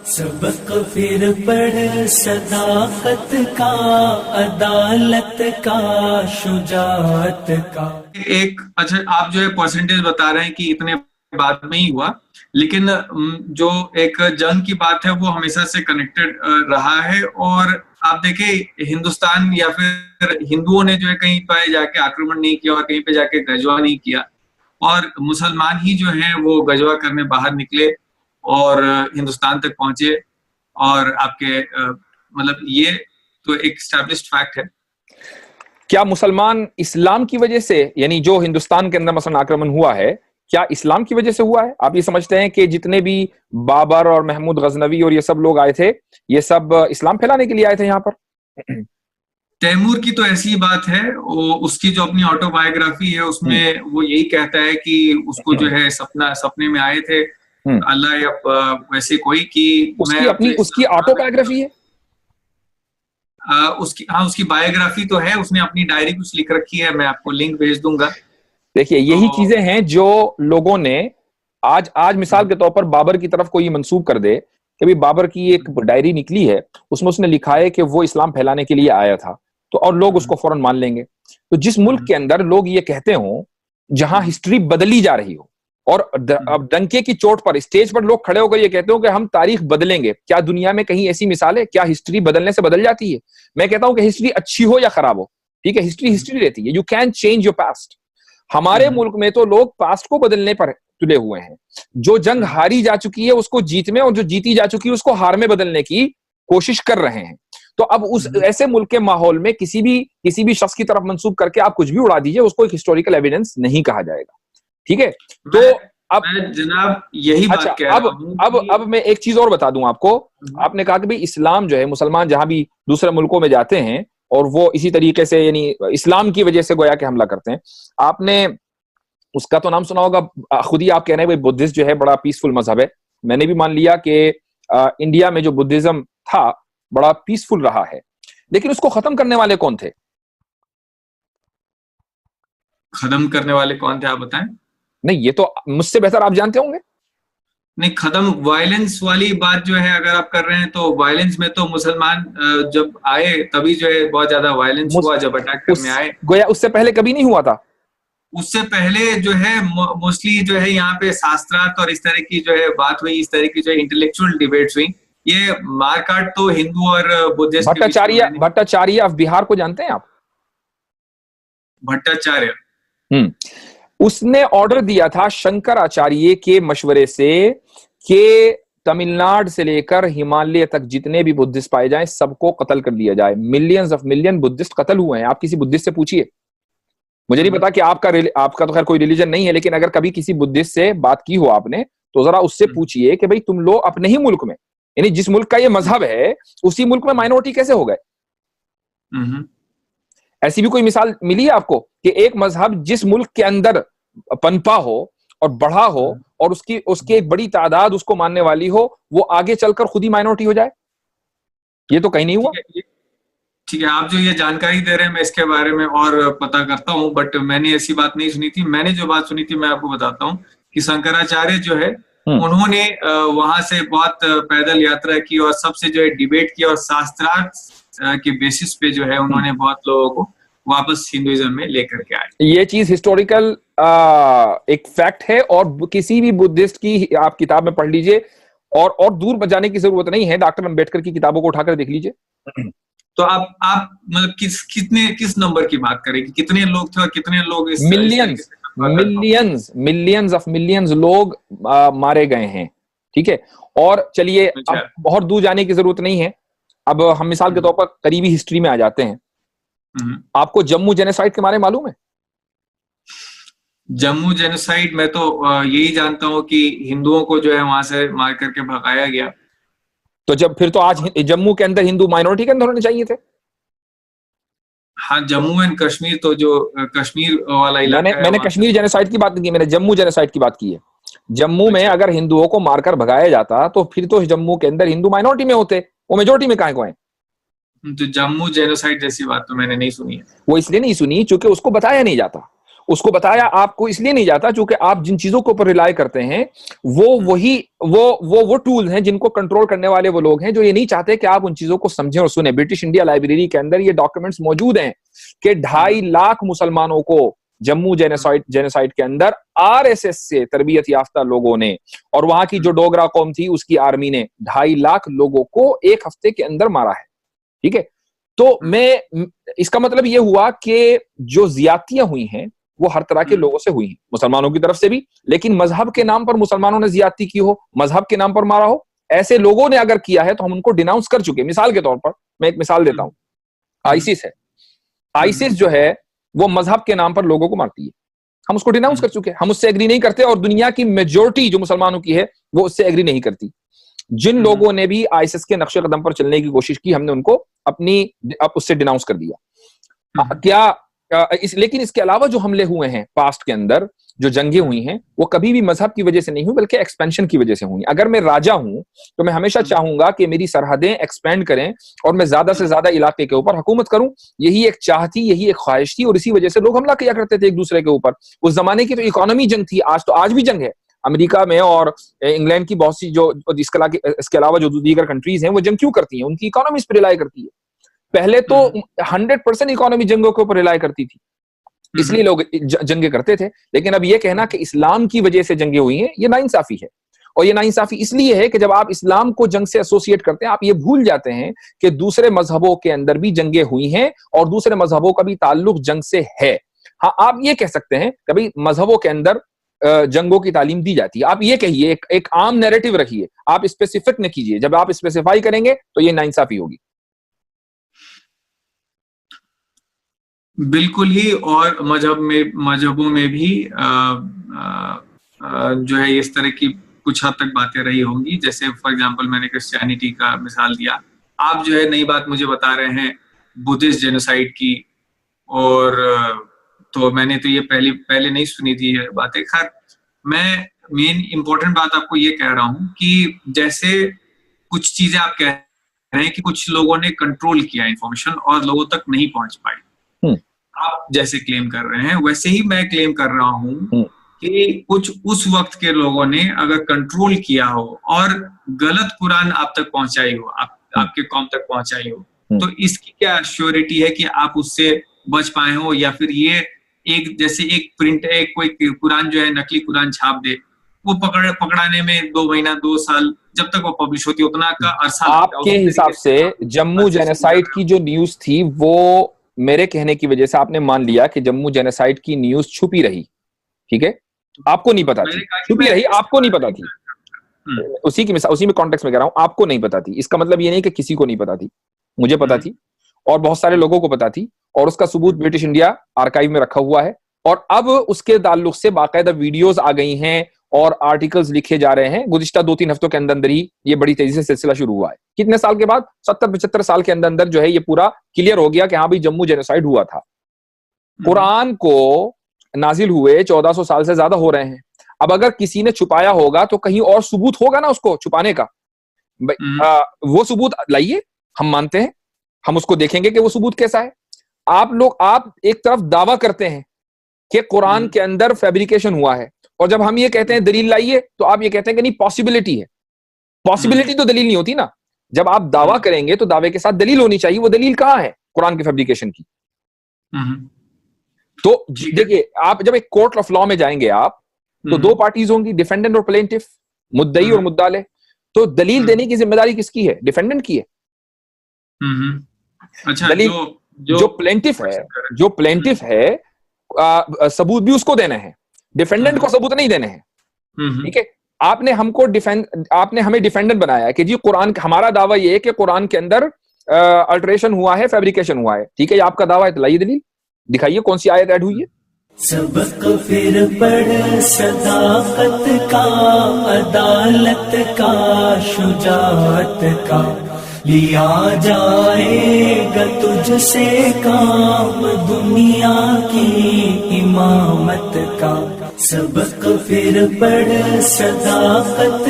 सबक फिर पढ़ सदाकत का, अदालत का, शुजाअत का। एक अच्छा, आप जो है परसेंटेज बता रहे हैं कि इतने बाद में ही हुआ, लेकिन जो एक जंग की बात है वो हमेशा से कनेक्टेड रहा है। और आप देखें, हिंदुस्तान या फिर हिंदुओं ने जो है कहीं पे जाके आक्रमण नहीं किया और कहीं पे जाके गजवा नहीं किया, और मुसलमान ही जो है वो गजवा करने बाहर निकले और हिंदुस्तान तक पहुंचे। और आपके मतलब ये तो एक एस्टैब्लिश्ड फैक्ट है। क्या मुसलमान इस्लाम की वजह से, यानी जो हिंदुस्तान के अंदर मसलन आक्रमण हुआ है, क्या इस्लाम की वजह से हुआ है? आप ये समझते हैं कि जितने भी बाबर और महमूद गजनवी और ये सब लोग आए थे, ये सब इस्लाम फैलाने के लिए आए थे यहाँ पर? तैमूर की तो ऐसी बात है, उसकी जो अपनी ऑटोबायोग्राफी है उसमें वो यही कहता है कि उसको जो है सपने में आए थे अल्लाह या वैसे कोई कि उसकी ऑटोबायोग्राफी है। उसकी बायोग्राफी तो है, उसने अपनी डायरी कुछ लिख रखी है, मैं आपको लिंक भेज दूंगा। देखिए, यही चीजें हैं जो लोगों ने आज मिसाल के तौर पर बाबर की तरफ कोई मंसूब कर दे कि भाई बाबर की एक डायरी निकली है, उसमें उसने लिखा है कि वो इस्लाम फैलाने के लिए आया था, तो और लोग उसको फौरन मान लेंगे। तो जिस मुल्क के अंदर लोग ये कहते हो, जहां हिस्ट्री बदली जा रही हो, और अब डंके की चोट पर स्टेज पर लोग खड़े होकर ये कहते हो कि हम तारीख बदलेंगे, क्या दुनिया में कहीं ऐसी मिसाल है? क्या हिस्ट्री बदलने से बदल जाती है? मैं कहता हूं कि हिस्ट्री अच्छी हो या खराब हो, ठीक है, हिस्ट्री रहती है। You can change your past. हमारे मुल्क में तो लोग पास्ट को बदलने पर तुले हुए हैं। जो जंग हारी जा चुकी है उसको जीत में, और जो जीती जा चुकी है उसको हार में बदलने की कोशिश कर रहे हैं। तो अब उस ऐसे मुल्क के माहौल में किसी भी शख्स की तरफ मंसूब करके आप कुछ भी उड़ा दीजिए, उसको एक हिस्टोरिकल एविडेंस नहीं कहा जाएगा। ठीक है, तो अब जनाब यही बात कह रहा हूं। अब मैं एक चीज और बता दूं आपको। आपने कहा कि भाई इस्लाम जो है, मुसलमान जहां भी दूसरे मुल्कों में जाते हैं और वो इसी तरीके से, यानी इस्लाम की वजह से गोया के हमला करते हैं। आपने उसका तो नाम सुना होगा, खुद ही आप कह रहे हैं भाई बुद्धिस्ट जो है बड़ा पीसफुल मजहब है। मैंने भी मान लिया कि इंडिया में जो बुद्धिज्म था बड़ा पीसफुल रहा है, लेकिन उसको खत्म करने वाले कौन थे? खत्म करने वाले कौन थे, आप बताएं। नहीं, ये तो मुझसे बेहतर आप जानते होंगे। नहीं, खत्म वायलेंस वाली बात जो है अगर आप कर रहे हैं, तो वायलेंस में तो मुसलमान जब आए तभी जो है बहुत ज्यादा वायलेंस हुआ, जब अटैक करने आए। गोया उससे पहले कभी नहीं हुआ था। उससे पहले जो है मोस्टली जो है यहाँ पे शास्त्रार्थ और इस तरह की जो है बात हुई, इस तरह की जो है इंटेलेक्चुअल डिबेट्स हुई। ये मारकाट तो हिंदू और बुद्धिस्ट। भट्टाचार्य ऑफ बिहार को जानते हैं आप? भट्टाचार्य, उसने ऑर्डर दिया था शंकराचार्य के मशवरे से कि तमिलनाडु से लेकर हिमालय तक जितने भी बुद्धिस्ट पाए जाएं सबको कत्ल कर दिया जाए। मिलियन बुद्धिस्ट कत्ल हुए हैं। आप किसी बुद्धिस्ट से पूछिए। मुझे नहीं पता कि आपका तो खैर कोई रिलीजन नहीं है, लेकिन अगर कभी किसी बुद्धिस्ट से बात की हो आपने, तो जरा उससे पूछिए कि भाई तुम लोग अपने ही मुल्क में, यानी जिस मुल्क का ये मजहब है, उसी मुल्क में माइनॉरिटी कैसे हो गए? ऐसी भी कोई मिसाल मिली है आपको कि एक मजहब जिस मुल्क के अंदर पनपा हो और बढ़ा हो और उसकी एक बड़ी तादाद उसको मानने वाली हो, वो आगे चलकर खुद ही माइनॉरिटी हो जाए? ये तो कहीं नहीं हुआ। ठीक है, आप जो ये जानकारी दे रहे हैं मैं इसके बारे में और पता करता हूँ, बट मैंने ऐसी बात नहीं सुनी थी। मैंने जो बात सुनी थी मैं आपको बताता हूँ कि शंकराचार्य जो है उन्होंने वहां से बहुत पैदल यात्रा की और सबसे जो है डिबेट की, और शास्त्रार्थ के बेसिस पे जो है उन्होंने बहुत लोगों को वापस हिंदुइज्म में लेकर के आए। ये चीज हिस्टोरिकल एक फैक्ट है, और किसी भी बुद्धिस्ट की आप किताब में पढ़ लीजिए, और दूर जाने की जरूरत नहीं है, डॉक्टर अम्बेडकर की किताबों को उठाकर देख लीजिए। तो आप मतलब किस नंबर की बात करें कि कितने लोग थे और कितने लोग इस मिलियंस लोग मारे गए हैं। ठीक है, और चलिए अब बहुत दूर जाने की जरूरत नहीं है, अब हम मिसाल के तौर पर करीबी हिस्ट्री में आ जाते हैं। आपको जम्मू जेनोसाइड के बारे में मालूम है? जम्मू जेनोसाइड मैं तो यही जानता हूं कि हिंदुओं को जो है वहां से मार करके भगाया गया। तो फिर तो आज जम्मू के अंदर हिंदू माइनॉरिटी के अंदर होने चाहिए थे। हाँ, जम्मू एंड कश्मीर, तो जो कश्मीर वाला इलाका मैंने कश्मीर जेनोसाइड की बात नहीं की, मैंने जम्मू जेनोसाइड की बात की है। जम्मू में अगर हिंदुओं को मारकर भगाया जाता तो फिर तो जम्मू के अंदर हिंदू माइनॉरिटी में होते, वो मेजोरिटी में कहां को है? तो जम्मू जेनोसाइड जैसी बात तो मैंने नहीं सुनी है। वो इसलिए नहीं सुनी क्योंकि उसको बताया नहीं जाता। उसको बताया आपको इसलिए नहीं जाता क्योंकि आप जिन चीजों के ऊपर रिलाय करते हैं वो टूल्स हैं जिनको कंट्रोल करने वाले वो लोग हैं जो ये नहीं चाहते कि आप उन चीजों को समझें और सुने। ब्रिटिश इंडिया लाइब्रेरी के अंदर ये डॉक्यूमेंट्स मौजूद हैं कि 2.5 लाख मुसलमानों को जम्मू जेनोसाइड के अंदर आरएसएस से तरबियत याफ्ता लोगों ने और वहां की जो डोगरा कौम थी उसकी आर्मी ने 2.5 लाख लोगों को एक हफ्ते के अंदर मारा है। ठीक है, तो इसका मतलब ये हुआ कि जो ज्यादतियां हुई हैं वो हर तरह के लोगों से हुई हैं, मुसलमानों की तरफ से भी, लेकिन मजहब के नाम पर मुसलमानों ने ज्यादती की हो, मजहब के नाम पर मारा हो, ऐसे लोगों ने अगर किया है तो हम उनको डिनाउंस कर चुके। मिसाल के तौर पर मैं एक मिसाल देता हूं, आईसिस है। आईसिस जो है वो मजहब के नाम पर लोगों को मारती है, हम उसको डिनाउंस कर चुके, हम उससे एग्री नहीं करते और दुनिया की मेजोरिटी जो मुसलमानों की है वो उससे एग्री नहीं करती। जिन लोगों ने भी आईसिस के नक्शे कदम पर चलने की कोशिश की हमने उनको उससे डिनाउंस कर दिया। लेकिन इसके अलावा जो हमले हुए हैं पास्ट के अंदर, जो जंगें हुई हैं, वो कभी भी मजहब की वजह से नहीं हुई बल्कि एक्सपेंशन की वजह से हुई। अगर मैं राजा हूं तो मैं हमेशा चाहूंगा कि मेरी सरहदें एक्सपेंड करें और मैं ज्यादा से ज्यादा इलाके के ऊपर हुकूमत करूं। यही एक चाह थी, यही एक ख्वाहिश थी और इसी वजह से लोग हमला किया करते थे एक दूसरे के ऊपर। उस जमाने की तो इकोनॉमी जंग थी, आज भी जंग है। अमेरिका में और इंग्लैंड की बहुत सी जो इसके अलावा जो दीगर कंट्रीज हैं वो जंग क्यों करती हैं? उनकी इकोनॉमी इस पर रिलाई करती है। पहले तो 100% इकोनॉमी जंगों के ऊपर रिलाई करती थी, इसलिए लोग जंगे करते थे। लेकिन अब ये कहना कि इस्लाम की वजह से जंगे हुई हैं, ये नाइंसाफी है। और ये नाइंसाफी इसलिए है कि जब आप इस्लाम को जंग से एसोसिएट करते हैं, आप ये भूल जाते हैं कि दूसरे मजहबों के अंदर भी जंगे हुई हैं और दूसरे मजहबों का भी ताल्लुक जंग से है। हाँ, आप ये कह सकते हैं कि भाई मजहबों के अंदर जंगों की तालीम दी जाती है, आप ये कहिए, एक आम नैरेटिव रखिए, आप स्पेसिफिक न कीजिए। जब आप स्पेसिफाई करेंगे तो ये नाइंसाफी होगी। बिल्कुल ही। और मजहबों में भी जो है इस तरह की कुछ हद तक बातें रही होंगी। जैसे फॉर एग्जांपल मैंने क्रिश्चियनिटी का मिसाल दिया, आप जो है नई बात मुझे बता रहे हैं बुद्धिस्ट जेनोसाइड की, और तो मैंने तो ये पहले नहीं सुनी थी ये बातें। खैर, मैं मेन इंपॉर्टेंट बात आपको ये कह रहा हूं कि जैसे कुछ चीजें आप कह रहे हैं कि कुछ लोगों ने कंट्रोल किया इंफॉर्मेशन और लोगों तक नहीं पहुंच पाई, आप जैसे क्लेम कर रहे हैं, वैसे ही मैं क्लेम कर रहा हूं कि कुछ उस वक्त के लोगों ने अगर कंट्रोल किया हो और गलत कुरान आप तक पहुंचाई हो, आपके कौम तक पहुंचाई हो, तो इसकी क्या श्योरिटी है कि आप उससे बच पाए हो? या फिर ये कोई कुरान जो है नकली कुरान छाप दे, वो पकड़ाने में 2 महीना 2 साल जब तक वो पब्लिश होती है उतना का अरसा। आपके हिसाब से जम्मू जेनोसाइड की जो न्यूज थी वो मेरे कहने की वजह से आपने मान लिया कि जम्मू जेनोसाइड की न्यूज छुपी रही, ठीक है? आपको नहीं पता थी, छुपी रही, आपको नहीं पता थी। उसी में कॉन्टेक्स्ट में कह रहा हूं, आपको नहीं पता थी। इसका मतलब ये नहीं कि किसी को नहीं पता थी, मुझे पता थी और बहुत सारे लोगों को पता थी, और उसका सबूत ब्रिटिश इंडिया आर्काइव में रखा हुआ है। और अब उसके ताल्लुक से बाकायदा वीडियोस आ गई हैं और आर्टिकल्स लिखे जा रहे हैं। गुज़िश्ता 2-3 हफ्तों के अंदर ही ये बड़ी तेजी से सिलसिला शुरू हुआ है। कितने साल के बाद? 70-75 साल के अंदर जो है ये पूरा क्लियर हो गया कि हाँ भाई जम्मू जेनोसाइड हुआ था। कुरान को नाजिल हुए 1400 साल से ज्यादा हो रहे हैं। अब अगर किसी ने छुपाया होगा तो कहीं और सबूत होगा ना उसको छुपाने का। वो सबूत लाइए, हम मानते हैं, हम उसको देखेंगे कि वो सबूत कैसा है। आप एक तरफ दावा करते हैं कि कुरान के अंदर फैब्रिकेशन हुआ है, और जब हम ये कहते हैं दलील लाइए तो आप ये कहते हैं कि नहीं पॉसिबिलिटी है। पॉसिबिलिटी तो दलील नहीं होती ना। जब आप दावा करेंगे तो दावे के साथ दलील होनी चाहिए। वो दलील कहां है कुरान के फैब्रिकेशन की? तो देखिए, आप जब एक कोर्ट ऑफ लॉ में जाएंगे आप तो 2 पार्टीज होंगी, डिफेंडेंट और प्लेंटिफ, मुद्दई और मुद्दाले। तो दलील देने की जिम्मेदारी किसकी है? डिफेंडेंट की है। अच्छा, दलील जो प्लेंटिफ है सबूत भी उसको देने हैं, डिफेंडेंट को सबूत नहीं देने हैं, ठीक है? आपने हमें डिफेंडेंट बनाया है कि जी कुरान, हमारा दावा ये है कि कुरान के अंदर अल्टरेशन हुआ है, फैब्रिकेशन हुआ है, ठीक है? ये आपका दावा है, तो लाइए दलील, दिखाइए कौन सी आयत ऐड हुई है। सबक फिर पढ़ सदाकत का, अदालत का, शुजाअत का, लिया जाएगा तुझसे काम दुनिया की इमामत का। सबक फिर पढ़ सदाकत